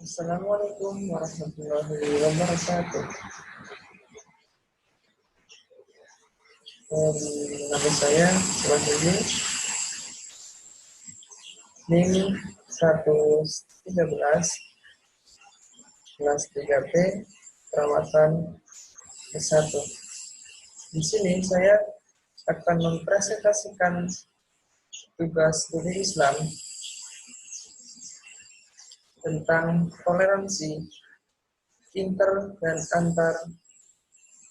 Assalamualaikum warahmatullahi wabarakatuh. Nama saya Wahyudi, NIM 113, kelas 3B, perawatan S1. Di sini saya akan mempresentasikan tugas studi Islam tentang toleransi inter dan antar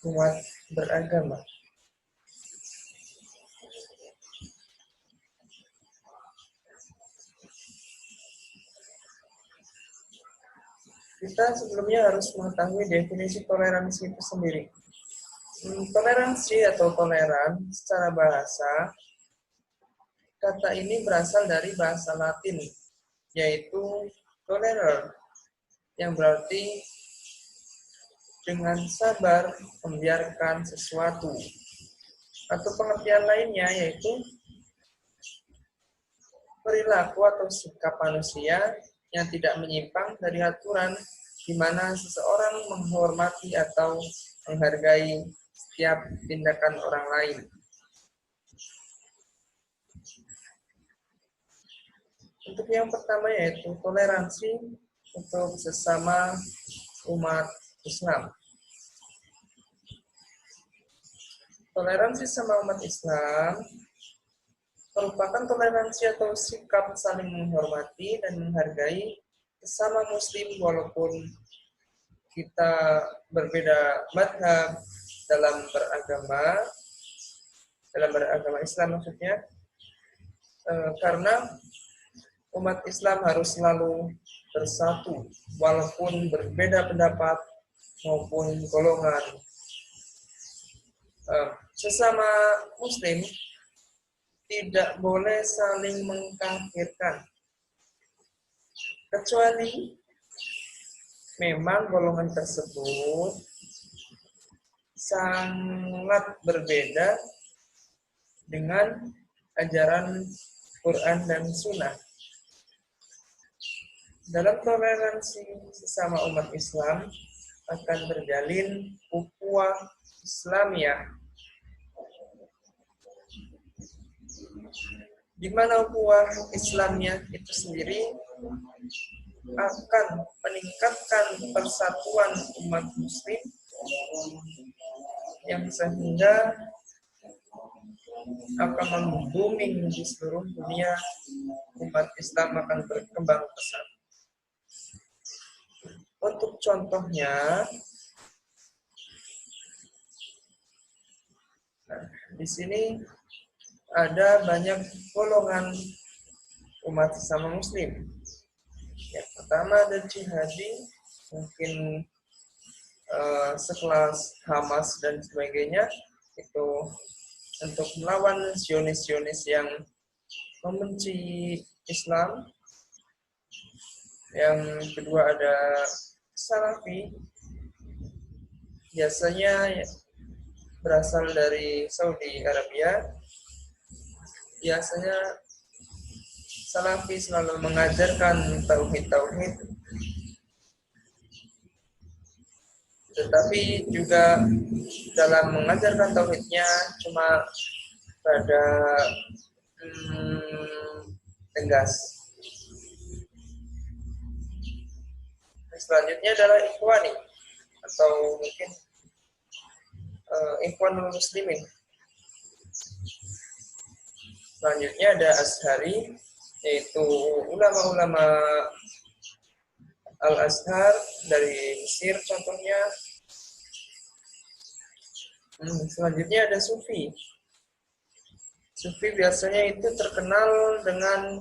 umat beragama. Kita sebelumnya harus mengetahui definisi toleransi itu sendiri. Toleransi atau toleran secara bahasa, kata ini berasal dari bahasa Latin, yaitu tolerer, yang berarti dengan sabar membiarkan sesuatu. Atau pengertian lainnya yaitu perilaku atau sikap manusia yang tidak menyimpang dari aturan di mana seseorang menghormati atau menghargai setiap tindakan orang lain. Untuk yang pertama yaitu toleransi untuk sesama umat Islam. Toleransi sama umat Islam merupakan toleransi atau sikap saling menghormati dan menghargai sesama muslim walaupun kita berbeda madhab dalam beragama Islam maksudnya, karena umat Islam harus selalu bersatu walaupun berbeda pendapat maupun golongan. Sesama muslim tidak boleh saling mengkafirkan, kecuali memang golongan tersebut sangat berbeda dengan ajaran Quran dan Sunnah. Dalam toleransi sesama umat Islam akan terjalin ukhuwah Islamiyah, di mana ukhuwah Islamiyah itu sendiri akan meningkatkan persatuan umat muslim yang sehingga akan membuming di seluruh dunia. Umat Islam akan berkembang pesat. Untuk contohnya, di sini ada banyak golongan umat sesama muslim. Yang pertama ada jihadi, mungkin sekelas Hamas dan sebagainya, itu untuk melawan Zionis yang membenci Islam. Yang kedua ada Salafi, biasanya berasal dari Saudi Arabia. Biasanya Salafi selalu mengajarkan tauhid, tetapi juga dalam mengajarkan tauhidnya cuma pada tegas. Selanjutnya adalah Ikhwani atau mungkin Ikhwanul Muslimin. Selanjutnya ada Azhari, yaitu ulama-ulama Al-Azhar dari Mesir contohnya. Selanjutnya ada Sufi. Sufi biasanya itu terkenal dengan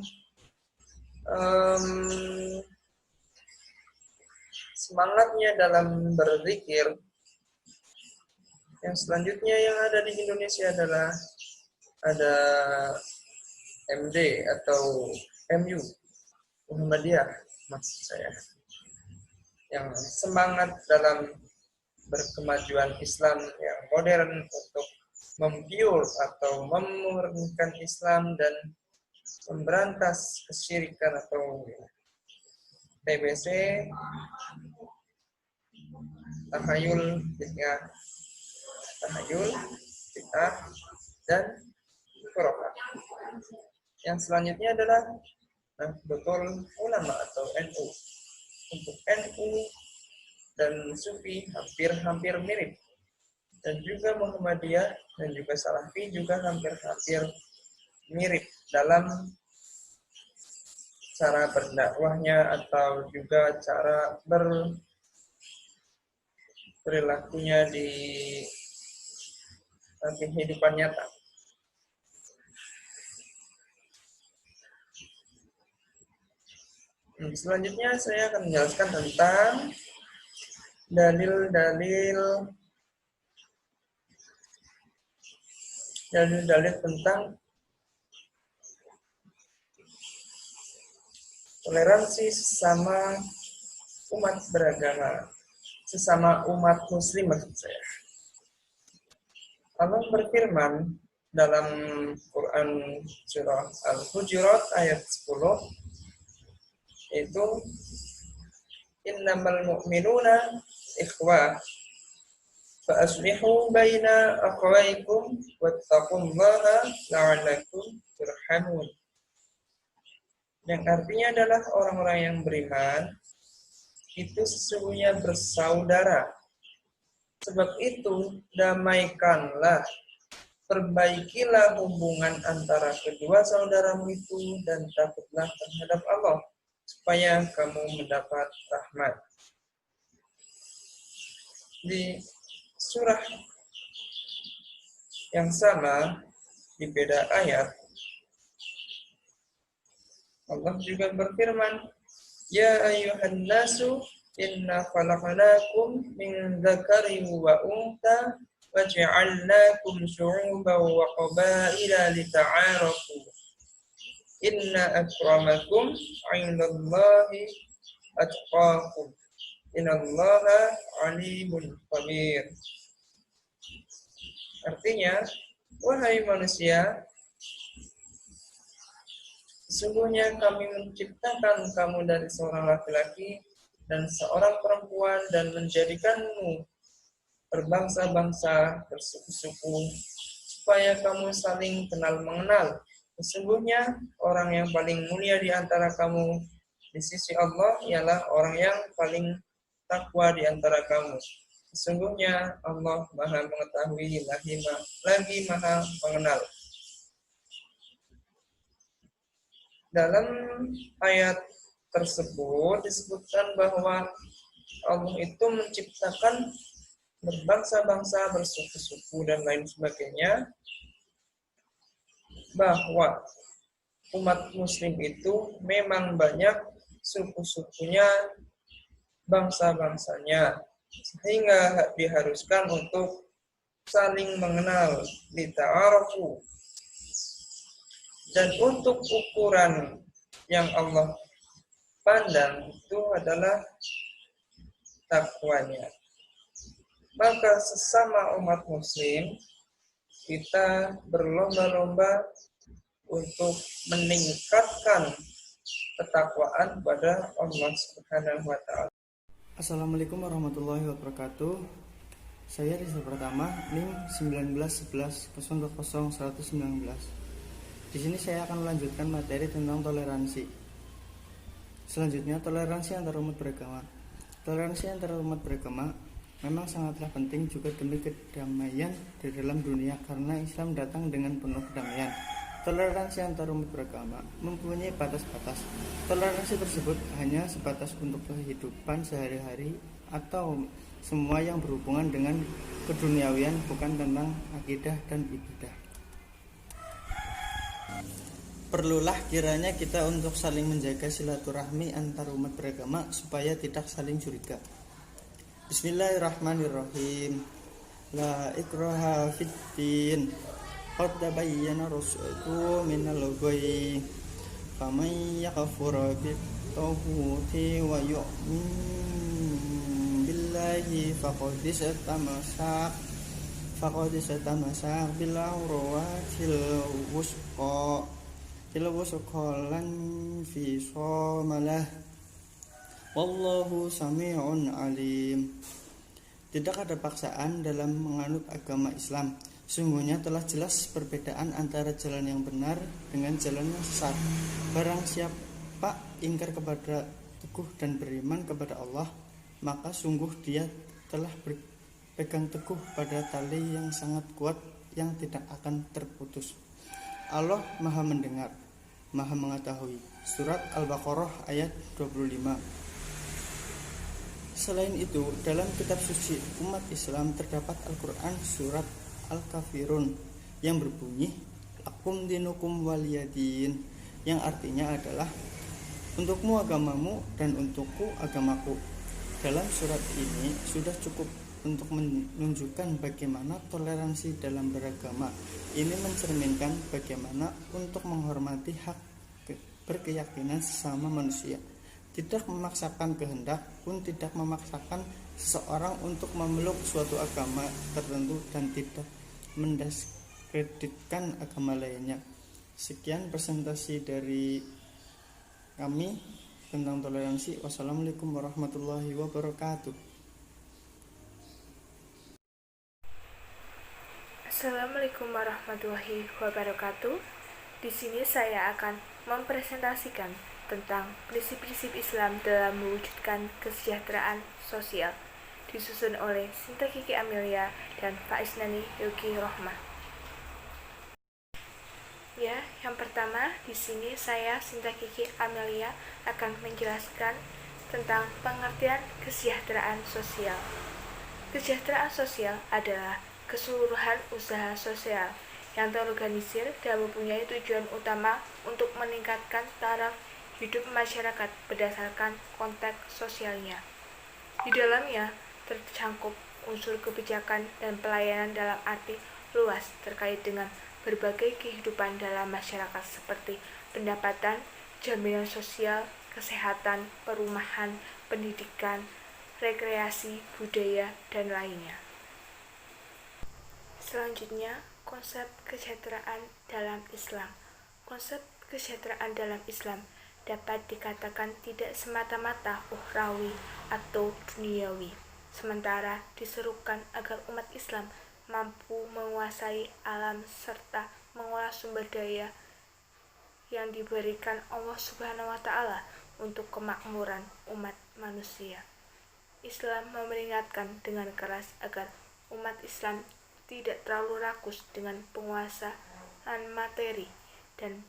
semangatnya dalam berzikir. Yang selanjutnya yang ada di Indonesia adalah ada MD atau MU, Muhammadiyah maksud saya, yang semangat dalam berkemajuan Islam yang modern untuk membiur atau memurnikan Islam dan memberantas kesyirikan atau TBC, tahayul, bid'ah, tahayul, bid'ah, dan khurafat. Yang selanjutnya adalah Nahdlatul Ulama atau NU. Untuk NU dan Sufi hampir mirip, dan juga Muhammadiyah dan juga Salafi juga hampir mirip dalam cara berdakwahnya atau juga cara berperilakunya di kehidupan nyata. Selanjutnya saya akan menjelaskan tentang dalil-dalil tentang toleransi sesama umat beragama, sesama umat muslim maksud saya. Allah berfirman dalam Quran surah Al-Hujurat ayat 10, itu innamal mu'minuna ikhwah fa aslihu baina akhawaykum wattaqullaha la'allakum turhamun. Yang artinya adalah orang-orang yang beriman itu sesungguhnya bersaudara. Sebab itu damaikanlah, perbaikilah hubungan antara kedua saudaramu itu dan takutlah terhadap Allah, supaya kamu mendapat rahmat. Di surah yang sama, di beda ayat, Allah juga berfirman, ya ayyuhan nasu inna khalaqnakum min dzakarin wa untha wa ja'alnakum syu'uban wa qabaila lita'arafu. Inna akramakum 'indallahi atqakum. Innallaha 'alimun khabir. Artinya, wahai manusia, sesungguhnya kami menciptakan kamu dari seorang laki-laki dan seorang perempuan dan menjadikanmu berbangsa-bangsa, bersuku-suku, supaya kamu saling kenal mengenal. Sesungguhnya orang yang paling mulia di antara kamu di sisi Allah ialah orang yang paling takwa di antara kamu. Sesungguhnya Allah Maha mengetahui lagi Maha mengenal. Dalam ayat tersebut disebutkan bahwa Allah itu menciptakan berbangsa-bangsa, bersuku-suku, dan lain sebagainya, bahwa umat muslim itu memang banyak suku-sukunya, bangsa-bangsanya, sehingga diharuskan untuk saling mengenal, lita'arafu. Dan untuk ukuran yang Allah pandang itu adalah takwanya. Maka sesama umat muslim kita berlomba-lomba untuk meningkatkan ketakwaan pada Allah Subhanahu wa taala. Assalamualaikum warahmatullahi wabarakatuh. Saya Rizal Pratama, NIM 1911000119. Di sini saya akan melanjutkan materi tentang toleransi. Selanjutnya, toleransi antar umat beragama. Toleransi antar umat beragama memang sangatlah penting juga demi kedamaian di dalam dunia, karena Islam datang dengan penuh kedamaian. Toleransi antar umat beragama mempunyai batas-batas. Toleransi tersebut hanya sebatas untuk kehidupan sehari-hari atau semua yang berhubungan dengan keduniawian, bukan tentang akidah dan ibadah. Perlulah kiranya kita untuk saling menjaga silaturahmi antar umat beragama supaya tidak saling curiga. Bismillahirrahmanirrahim. La ikraha fiddin. Qad tabayyana rusydu minal ghayy. Faman yakfur bit-taghuti wa yu'min billahi faqad istamsaka bil urwatil wuthqa lan fi shamalah Wallahu sami'un alim. Tidak ada paksaan dalam menganut agama Islam. Sungguhnya telah jelas perbedaan antara jalan yang benar dengan jalan yang sesat. Barang siapa ingkar kepada teguh dan beriman kepada Allah, maka sungguh dia telah berpegang teguh pada tali yang sangat kuat yang tidak akan terputus. Allah Maha Mendengar, Maha Mengetahui. Surat Al-Baqarah ayat 25. Selain itu, dalam kitab suci umat Islam terdapat Al-Quran surat Al-Kafirun yang berbunyi Lakum dinukum waliyadin, yang artinya adalah untukmu agamamu dan untukku agamaku. Dalam surat ini sudah cukup untuk menunjukkan bagaimana toleransi dalam beragama. Ini mencerminkan bagaimana untuk menghormati hak berkeyakinan sesama manusia. Tidak memaksakan kehendak pun tidak memaksakan seseorang untuk memeluk suatu agama tertentu dan tidak mendiskreditkan agama lainnya. Sekian presentasi dari kami tentang toleransi. Wassalamualaikum warahmatullahi wabarakatuh. Assalamualaikum warahmatullahi wabarakatuh. Di sini saya akan mempresentasikan tentang prinsip-prinsip Islam dalam mewujudkan kesejahteraan sosial, disusun oleh Sinta Kiki Amelia dan Faisnani Yogi Rohmah. Ya, yang pertama di sini saya Sinta Kiki Amelia akan menjelaskan tentang pengertian kesejahteraan sosial. Kesejahteraan sosial adalah keseluruhan usaha sosial yang terorganisir dan mempunyai tujuan utama untuk meningkatkan taraf hidup masyarakat berdasarkan konteks sosialnya. Di dalamnya tercangkup unsur kebijakan dan pelayanan dalam arti luas terkait dengan berbagai kehidupan dalam masyarakat seperti pendapatan, jaminan sosial, kesehatan, perumahan, pendidikan, rekreasi, budaya, dan lainnya. Selanjutnya, konsep kesejahteraan dalam Islam. Konsep kesejahteraan dalam Islam dapat dikatakan tidak semata-mata ukhrawi atau duniawi, sementara diserukan agar umat Islam mampu menguasai alam serta mengolah sumber daya yang diberikan Allah Subhanahu wa Ta'ala untuk kemakmuran umat manusia. Islam memperingatkan dengan keras agar umat Islam tidak terlalu rakus dengan penguasaan materi dan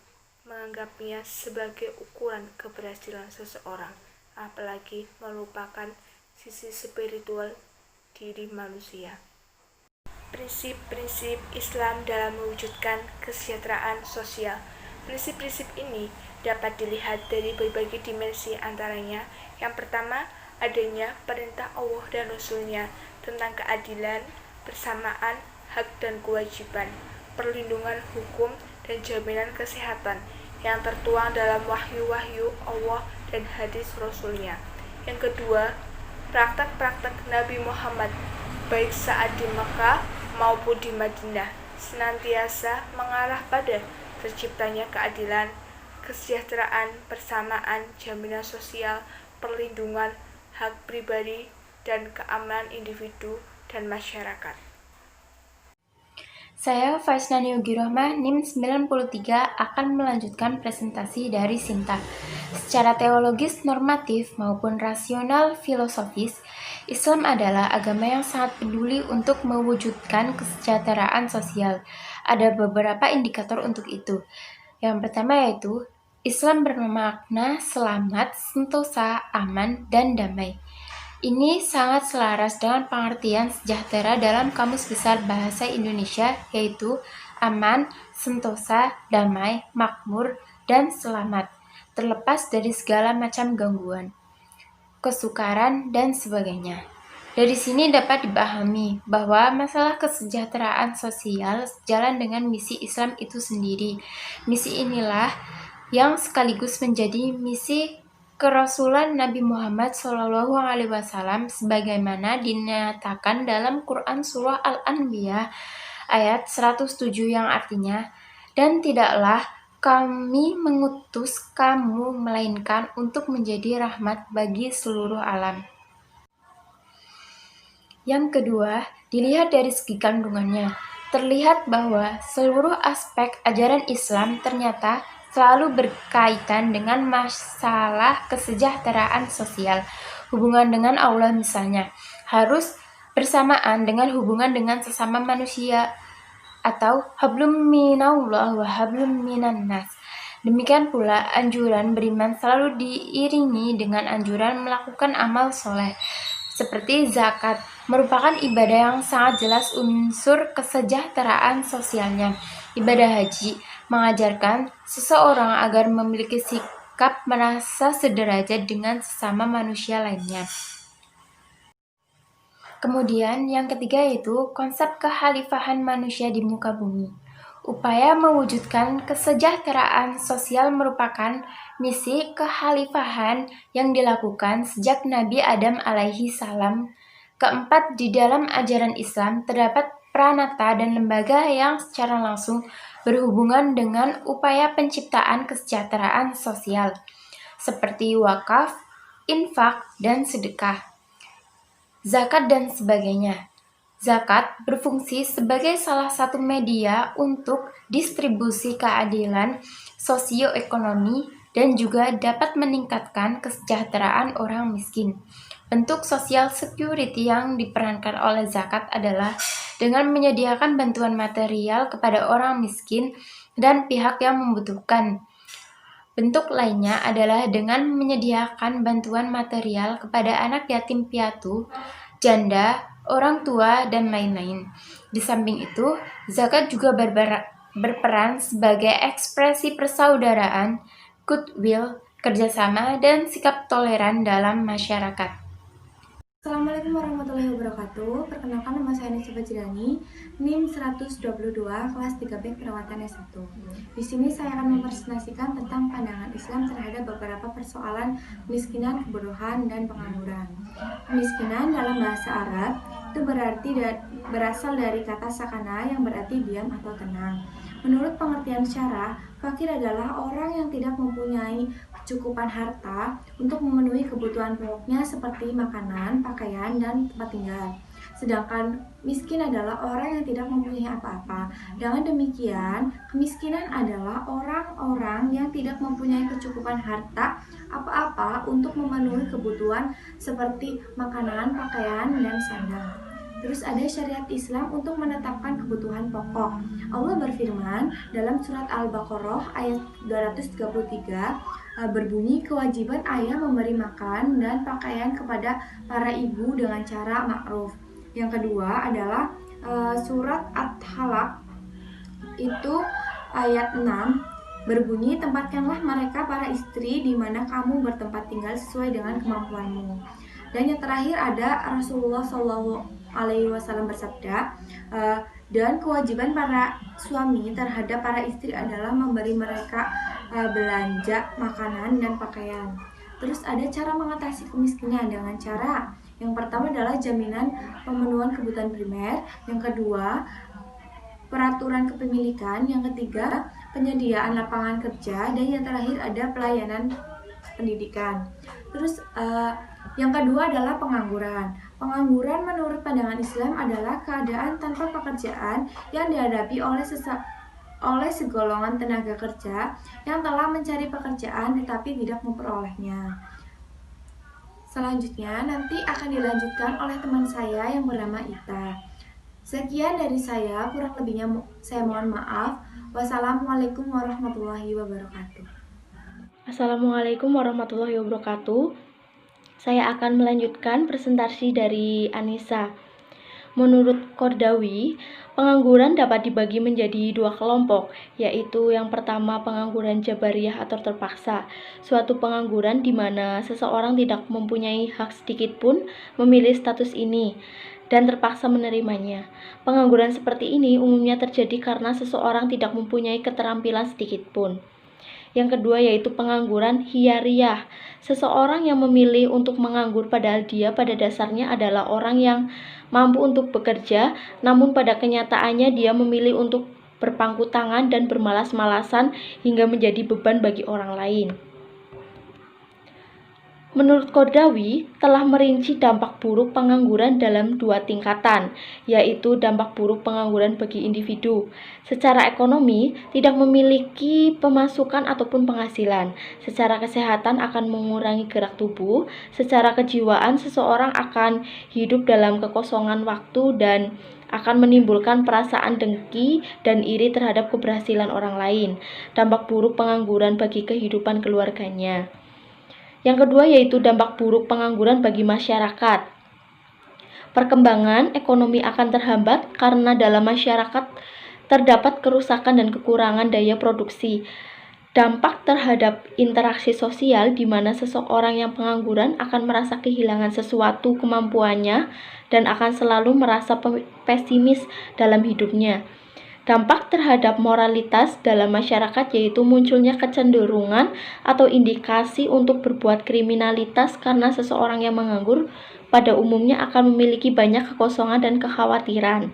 menganggapnya sebagai ukuran keberhasilan seseorang, apalagi melupakan sisi spiritual diri manusia. Prinsip-prinsip Islam dalam mewujudkan kesejahteraan sosial. Prinsip-prinsip ini dapat dilihat dari berbagai dimensi, antaranya yang pertama, adanya perintah Allah dan Rasul-Nya tentang keadilan, persamaan, hak dan kewajiban, perlindungan hukum, dan jaminan kesehatan yang tertuang dalam wahyu-wahyu Allah dan hadis Rasul-Nya. Yang kedua, praktek-praktek Nabi Muhammad baik saat di Mekah maupun di Madinah senantiasa mengarah pada terciptanya keadilan, kesejahteraan, persamaan, jaminan sosial, perlindungan hak pribadi, dan keamanan individu dan masyarakat. Saya Faisnani Yogi Rohmah, NIM 93, akan melanjutkan presentasi dari Sinta. Secara teologis, normatif, maupun rasional filosofis, Islam adalah agama yang sangat peduli untuk mewujudkan kesejahteraan sosial. Ada beberapa indikator untuk itu. Yang pertama yaitu, Islam bermakna selamat, sentosa, aman, dan damai. Ini sangat selaras dengan pengertian sejahtera dalam Kamus Besar Bahasa Indonesia, yaitu aman, sentosa, damai, makmur, dan selamat, terlepas dari segala macam gangguan, kesukaran, dan sebagainya. Dari sini dapat dipahami bahwa masalah kesejahteraan sosial sejalan dengan misi Islam itu sendiri. Misi inilah yang sekaligus menjadi misi kerasulan Nabi Muhammad SAW sebagaimana dinyatakan dalam Quran Surah Al-Anbiya ayat 107 yang artinya, dan tidaklah kami mengutus kamu melainkan untuk menjadi rahmat bagi seluruh alam. Yang kedua, dilihat dari segi kandungannya. Terlihat bahwa seluruh aspek ajaran Islam ternyata selalu berkaitan dengan masalah kesejahteraan sosial. Hubungan dengan Allah misalnya, harus bersamaan dengan hubungan dengan sesama manusia, atau hablum minallah wa hablum minan nas. Demikian pula anjuran beriman selalu diiringi dengan anjuran melakukan amal soleh, seperti zakat, merupakan ibadah yang sangat jelas unsur kesejahteraan sosialnya. Ibadah haji mengajarkan seseorang agar memiliki sikap merasa sederajat dengan sesama manusia lainnya. Kemudian yang ketiga yaitu konsep kekhalifahan manusia di muka bumi. Upaya mewujudkan kesejahteraan sosial merupakan misi kekhalifahan yang dilakukan sejak Nabi Adam alaihi salam. Keempat, di dalam ajaran Islam terdapat pranata dan lembaga yang secara langsung berhubungan dengan upaya penciptaan kesejahteraan sosial, seperti wakaf, infak, dan sedekah, zakat, dan sebagainya. Zakat berfungsi sebagai salah satu media untuk distribusi keadilan sosioekonomi dan juga dapat meningkatkan kesejahteraan orang miskin. Bentuk social security yang diperankan oleh zakat adalah dengan menyediakan bantuan material kepada orang miskin dan pihak yang membutuhkan. Bentuk lainnya adalah dengan menyediakan bantuan material kepada anak yatim piatu, janda, orang tua, dan lain-lain. Di samping itu, zakat juga berperan sebagai ekspresi persaudaraan, goodwill, kerjasama, dan sikap toleran dalam masyarakat. Assalamualaikum warahmatullahi wabarakatuh. Perkenalkan, nama saya Nisa Fajrani, NIM 122, kelas 3B perawatan S1. Di sini saya akan mempresentasikan tentang pandangan Islam terhadap beberapa persoalan kemiskinan, kebodohan, dan pengangguran. Kemiskinan dalam bahasa Arab itu berasal dari kata sakana yang berarti diam atau tenang. Menurut pengertian syarah, fakir adalah orang yang tidak mempunyai kecukupan harta untuk memenuhi kebutuhan pokoknya seperti makanan, pakaian, dan tempat tinggal. Sedangkan miskin adalah orang yang tidak mempunyai apa-apa. Dengan demikian, kemiskinan adalah orang-orang yang tidak mempunyai kecukupan harta apa-apa untuk memenuhi kebutuhan seperti makanan, pakaian, dan sandang. Terus ada syariat Islam untuk menetapkan kebutuhan pokok. Allah berfirman dalam surat Al-Baqarah ayat 233, berbunyi kewajiban ayah memberi makan dan pakaian kepada para ibu dengan cara ma'ruf. Yang kedua adalah surat At-Talaq itu ayat 6, berbunyi tempatkanlah mereka para istri di mana kamu bertempat tinggal sesuai dengan kemampuanmu. Dan yang terakhir ada Rasulullah SAW bersabda, dan kewajiban para suami terhadap para istri adalah memberi mereka belanja, makanan, dan pakaian. Terus ada cara mengatasi kemiskinan dengan cara yang pertama adalah jaminan pemenuhan kebutuhan primer, yang kedua peraturan kepemilikan, yang ketiga penyediaan lapangan kerja, dan yang terakhir ada pelayanan pendidikan. Terus yang kedua adalah pengangguran. Pengangguran menurut pandangan Islam adalah keadaan tanpa pekerjaan yang dihadapi oleh segolongan tenaga kerja yang telah mencari pekerjaan tetapi tidak memperolehnya. Selanjutnya nanti akan dilanjutkan oleh teman saya yang bernama Ita. Sekian dari saya, kurang lebihnya saya mohon maaf. Wassalamualaikum warahmatullahi wabarakatuh. Assalamualaikum warahmatullahi wabarakatuh. Saya akan melanjutkan presentasi dari Anissa. Menurut Kordawi, pengangguran dapat dibagi menjadi dua kelompok, yaitu yang pertama pengangguran jabariyah atau terpaksa, suatu pengangguran di mana seseorang tidak mempunyai hak sedikit pun memilih status ini dan terpaksa menerimanya. Pengangguran seperti ini umumnya terjadi karena seseorang tidak mempunyai keterampilan sedikit pun. Yang kedua yaitu pengangguran hiyariyah, seseorang yang memilih untuk menganggur padahal dia pada dasarnya adalah orang yang mampu untuk bekerja, namun pada kenyataannya dia memilih untuk berpangku tangan dan bermalas-malasan hingga menjadi beban bagi orang lain. Menurut Qardawi, telah merinci dampak buruk pengangguran dalam 2 tingkatan, yaitu dampak buruk pengangguran bagi individu. Secara ekonomi, tidak memiliki pemasukan ataupun penghasilan. Secara kesehatan akan mengurangi gerak tubuh. Secara kejiwaan, seseorang akan hidup dalam kekosongan waktu dan akan menimbulkan perasaan dengki dan iri terhadap keberhasilan orang lain. Dampak buruk pengangguran bagi kehidupan keluarganya. Yang kedua yaitu dampak buruk pengangguran bagi masyarakat. Perkembangan ekonomi akan terhambat karena dalam masyarakat terdapat kerusakan dan kekurangan daya produksi. Dampak terhadap interaksi sosial di mana seseorang yang pengangguran akan merasa kehilangan sesuatu kemampuannya dan akan selalu merasa pesimis dalam hidupnya. Dampak terhadap moralitas dalam masyarakat yaitu munculnya kecenderungan atau indikasi untuk berbuat kriminalitas karena seseorang yang menganggur pada umumnya akan memiliki banyak kekosongan dan kekhawatiran.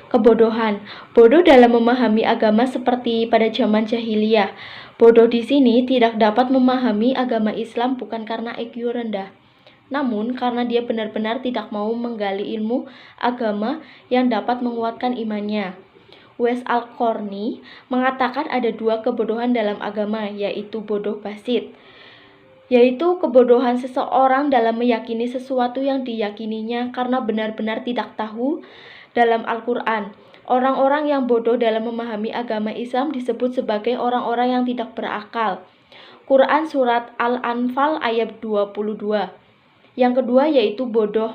Kebodohan. Bodoh dalam memahami agama seperti pada zaman jahiliyah. Bodoh di sini tidak dapat memahami agama Islam bukan karena IQ rendah, namun karena dia benar-benar tidak mau menggali ilmu agama yang dapat menguatkan imannya. Wes Al-Qarni mengatakan ada 2 kebodohan dalam agama, yaitu bodoh basit, yaitu kebodohan seseorang dalam meyakini sesuatu yang diyakininya karena benar-benar tidak tahu dalam Al-Quran. Orang-orang yang bodoh dalam memahami agama Islam disebut sebagai orang-orang yang tidak berakal. Quran Surat Al-Anfal ayat 22. Yang kedua yaitu bodoh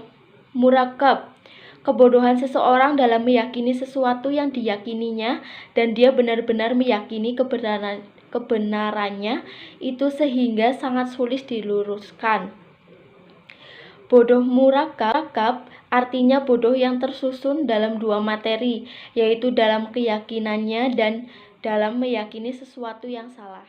murakab. Kebodohan seseorang dalam meyakini sesuatu yang diyakininya dan dia benar-benar meyakini kebenarannya itu sehingga sangat sulit diluruskan. Bodoh murakab artinya bodoh yang tersusun dalam 2 materi, yaitu dalam keyakinannya dan dalam meyakini sesuatu yang salah.